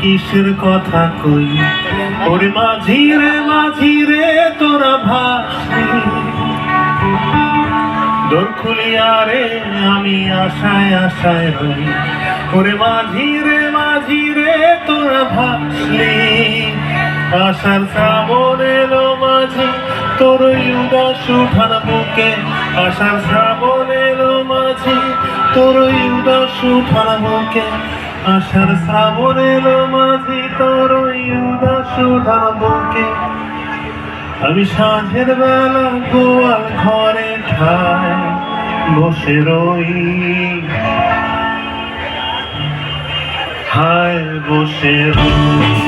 কিসের কথা কই ওরে মাঝি রে তোরা ভাসলি দোর খুলিয়া রে আমি আশায় আশায় রই ওরে মাঝি রে তোরা ভাসলি আশার শ্রাবণ এলো মাঝি তোর উদাস উঠান বুকে আশার শ্রাবণ এলো মাঝি তোর উদাস উঠান বুকে আশার শ্রাবণ এলো মাঝি তোর উদাস উঠান বুকে আমি সাঁঝের বেলা গোয়াল ঘরে ঠায় বসে রই হায় বসে রই